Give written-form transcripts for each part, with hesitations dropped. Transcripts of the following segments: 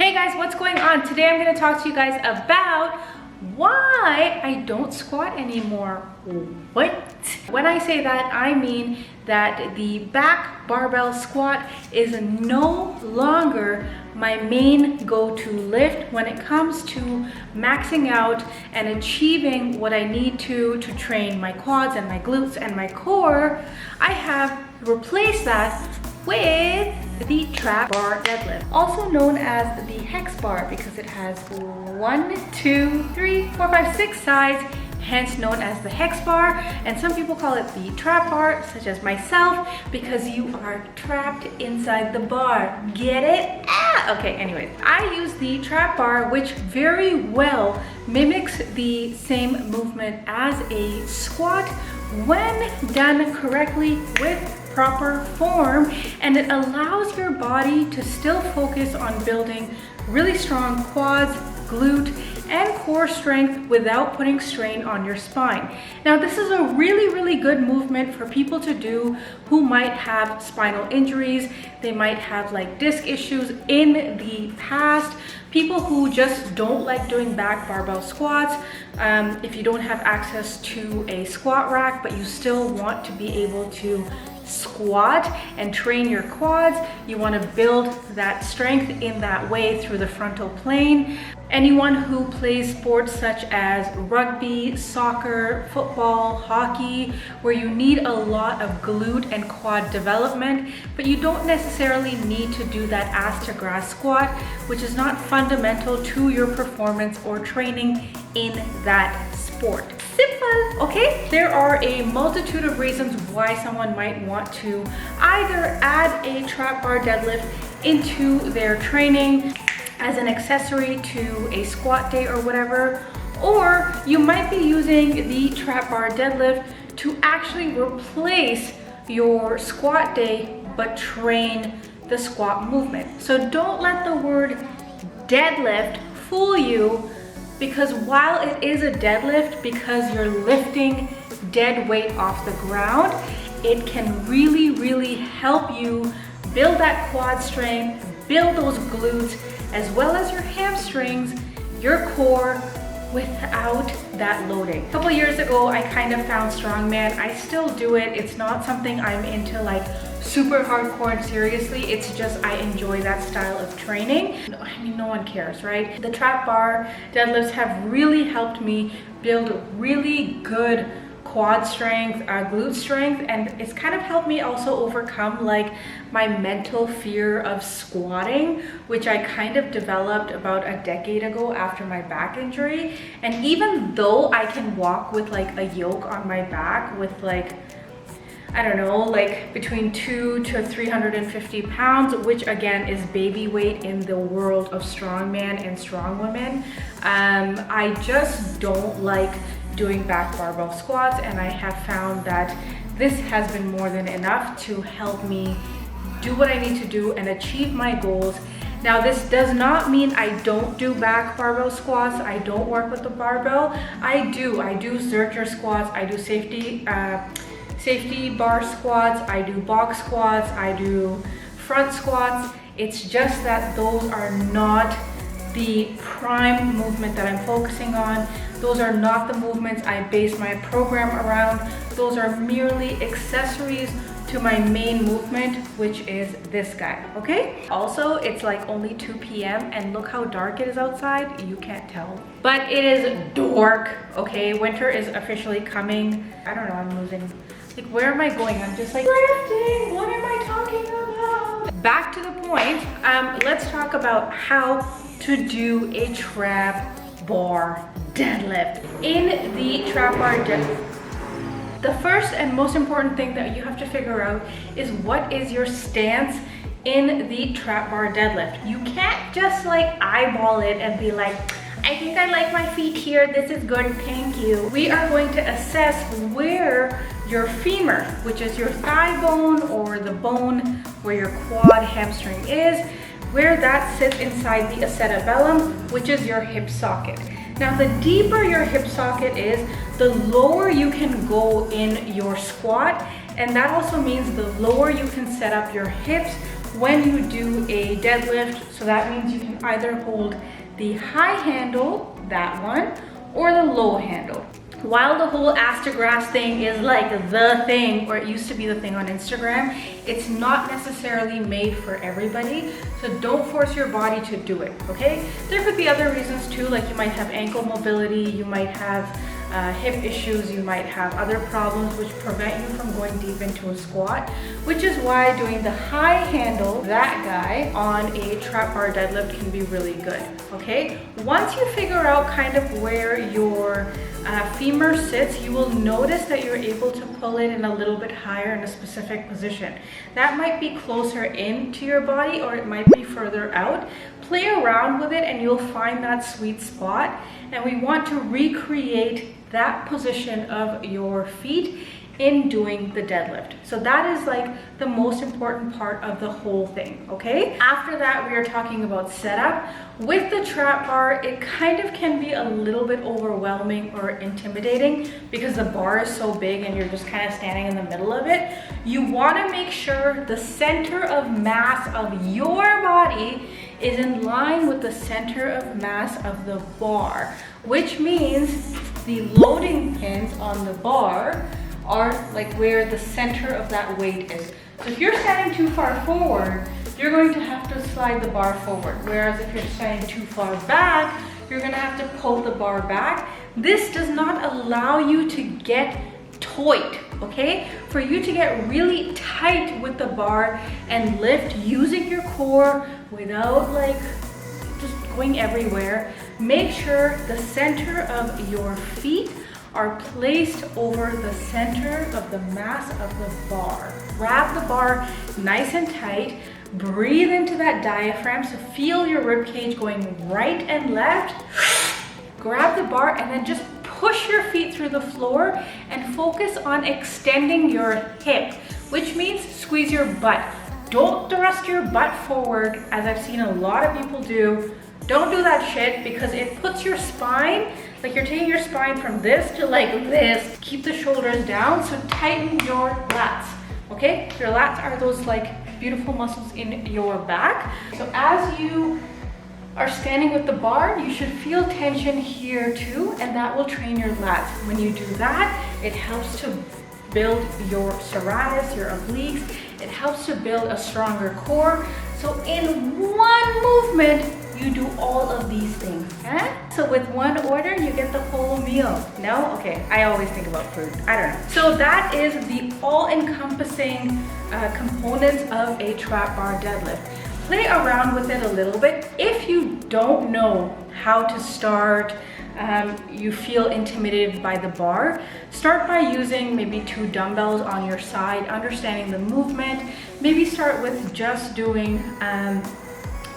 Hey guys, what's going on? Today I'm going to talk to you guys about why I don't squat anymore. What? When I say that, I mean that the back barbell squat is no longer my main go-to lift when it comes to maxing out and achieving what I need to train my quads and my glutes and my core. I have replaced that with the trap bar deadlift, also known as the hex bar because it has 1, 2, 3, 4, 5, 6 sides, hence known as the hex bar. And some people call it the trap bar, such as myself, because you are trapped inside the bar. Get it? Okay, anyways, I use the trap bar, which very well mimics the same movement as a squat when done correctly with proper form, and it allows your body to still focus on building really strong quads, glute, and core strength without putting strain on your spine. Now, this is a really good movement for people to do who might have spinal injuries. They might have like disc issues in the past. People who just don't like doing back barbell squats. If you don't have access to a squat rack, but you still want to be able to squat and train your quads, you want to build that strength in that way through the frontal plane. Anyone who plays sports such as rugby, soccer, football, hockey, where you need a lot of glute and quad development, but you don't necessarily need to do that ass to grass squat, which is not fundamental to your performance or training in that sport. Simple, okay? There are a multitude of reasons why someone might want to either add a trap bar deadlift into their training as an accessory to a squat day or whatever, or you might be using the trap bar deadlift to actually replace your squat day but train the squat movement. So don't let the word deadlift fool you, because while it is a deadlift, because you're lifting dead weight off the ground, it can really help you build that quad strength, build those glutes, as well as your hamstrings, your core, without that loading. A couple years ago, I kind of found strongman. I still do it. It's not something I'm into like super hardcore and seriously. It's just I enjoy that style of training. I mean, no one cares, right? The trap bar deadlifts have really helped me build really good quad strength, glute strength, and it's kind of helped me also overcome like my mental fear of squatting, which I kind of developed about a decade ago after my back injury. And even though I can walk with like a yoke on my back with like, I don't know, like between 200 to 350 pounds, which again is baby weight in the world of strongman and strong women, I just don't like doing back barbell squats, and I have found that this has been more than enough to help me do what I need to do and achieve my goals. Now, this does not mean I don't do back barbell squats. I don't work with the barbell. I do zercher squats. I do safety bar squats. I do box squats. I do front squats. It's just that those are not the prime movement that I'm focusing on. Those are not the movements I base my program around. Those are merely accessories to my main movement, which is this guy, okay? Also, it's like only 2 p.m. and look how dark it is outside. You can't tell, but it is dark, okay? Winter is officially coming. I don't know, I'm losing, like, where am I going? I'm just like drifting. What am I talking about? Back to the point, let's talk about how to do a trap bar deadlift. In the trap bar deadlift, the first and most important thing that you have to figure out is what is your stance in the trap bar deadlift. You can't just like eyeball it and be like, I think I like my feet here, this is good, thank you. We are going to assess where your femur, which is your thigh bone or the bone where your quad hamstring is, where that sits inside the acetabellum, which is your hip socket. Now, the deeper your hip socket is, the lower you can go in your squat, and that also means the lower you can set up your hips when you do a deadlift. So that means you can either hold the high handle, that one, or the low handle. While the whole ass to grass thing is like the thing, or it used to be the thing on Instagram, it's not necessarily made for everybody. So don't force your body to do it, okay? There could be other reasons too, like you might have ankle mobility, you might have hip issues, you might have other problems which prevent you from going deep into a squat, which is why doing the high handle, that guy, on a trap bar deadlift can be really good, okay? Once you figure out kind of where your femur sits, you will notice that you're able to pull it in a little bit higher in a specific position. That might be closer into your body or it might be further out. Play around with it and you'll find that sweet spot. And we want to recreate that position of your feet in doing the deadlift. So that is like the most important part of the whole thing, okay? After that, we are talking about setup. With the trap bar, it kind of can be a little bit overwhelming or intimidating because the bar is so big and you're just kind of standing in the middle of it. You want to make sure the center of mass of your body is in line with the center of mass of the bar, which means the loading pins on the bar are like where the center of that weight is. So if you're standing too far forward, you're going to have to slide the bar forward. Whereas if you're standing too far back, you're gonna have to pull the bar back. This does not allow you to get tight, okay? For you to get really tight with the bar and lift using your core without like just going everywhere, make sure the center of your feet are placed over the center of the mass of the bar. Grab the bar nice and tight, breathe into that diaphragm, so feel your rib cage going right and left. Grab the bar and then just push your feet through the floor and focus on extending your hip, which means squeeze your butt. Don't thrust your butt forward as I've seen a lot of people do. Don't do that shit because it puts your spine, like you're taking your spine from this to like this. Keep the shoulders down, so tighten your lats, okay? Your lats are those like beautiful muscles in your back. So as you are standing with the bar, you should feel tension here too, and that will train your lats. When you do that, it helps to build your serratus, your obliques. It helps to build a stronger core. So in one movement, you do all of these things, eh? So with one order, you get the whole meal. No? Okay, I always think about food. I don't know. So that is the all-encompassing components of a trap bar deadlift. Play around with it a little bit. If you don't know how to start, you feel intimidated by the bar, start by using maybe 2 dumbbells on your side, understanding the movement. Maybe start with just doing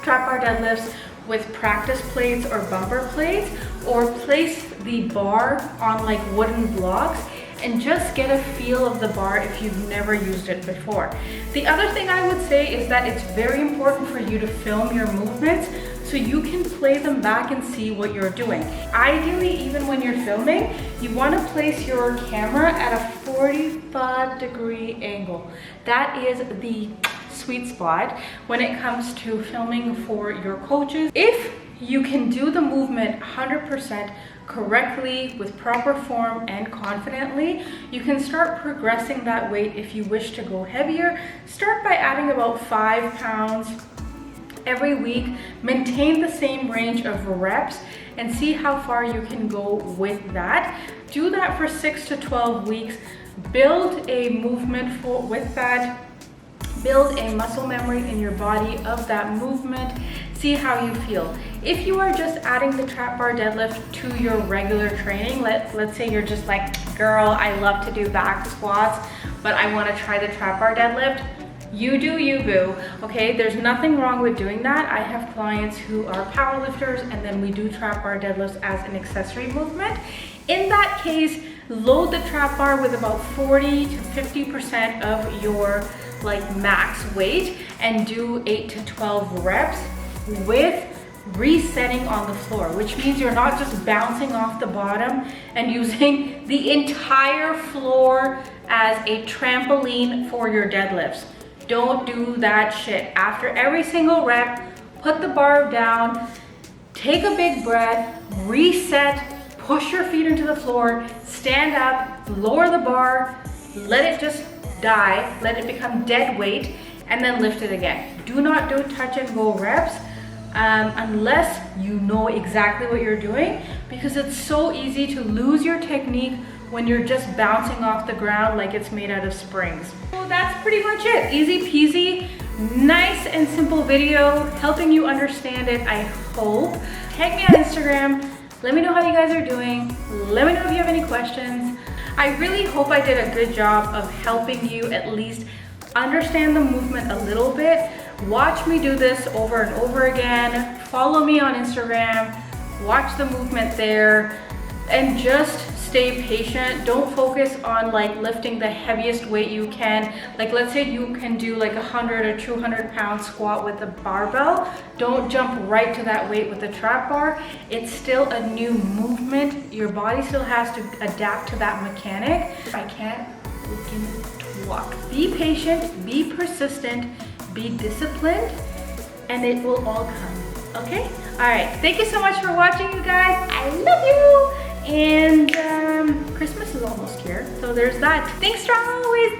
trap bar deadlifts with practice plates or bumper plates, or place the bar on like wooden blocks and just get a feel of the bar if you've never used it before. The other thing I would say is that it's very important for you to film your movements so you can play them back and see what you're doing. Ideally, even when you're filming, you want to place your camera at a 45-degree angle. That is the sweet spot when it comes to filming for your coaches. If you can do the movement 100% correctly with proper form and confidently, you can start progressing that weight. If you wish to go heavier, start by adding about 5 pounds every week. Maintain the same range of reps and see how far you can go with that. Do that for 6 to 12 weeks. Build a movement with that. Build a muscle memory in your body of that movement. See how you feel. If you are just adding the trap bar deadlift to your regular training, let's say you're just like, girl, I love to do back squats, but I want to try the trap bar deadlift. You do you, boo. Okay, there's nothing wrong with doing that. I have clients who are powerlifters and then we do trap bar deadlifts as an accessory movement. In that case, load the trap bar with about 40 to 50% of your like max weight and do 8 to 12 reps with resetting on the floor, which means you're not just bouncing off the bottom and using the entire floor as a trampoline for your deadlifts. Don't do that shit. After every single rep, put the bar down, take a big breath, reset, push your feet into the floor, stand up, lower the bar, let it just die, let it become dead weight, and then lift it again. Do not do touch and go reps unless you know exactly what you're doing, because it's so easy to lose your technique when you're just bouncing off the ground like it's made out of springs. So that's pretty much it. Easy peasy, nice and simple video, helping you understand it, I hope. Tag me on Instagram. Let me know how you guys are doing. Let me know if you have any questions. I really hope I did a good job of helping you at least understand the movement a little bit. Watch me do this over and over again. Follow me on Instagram. Watch the movement there. And just stay patient. Don't focus on like lifting the heaviest weight you can. Like let's say you can do like 100 or 200 pound squat with a barbell. Don't jump right to that weight with the trap bar. It's still a new movement. Your body still has to adapt to that mechanic. I can't freaking talk. Be patient, be persistent, be disciplined, and it will all come, okay? All right, thank you so much for watching, you guys. I love you. And Christmas is almost here, so there's that. Thanks for always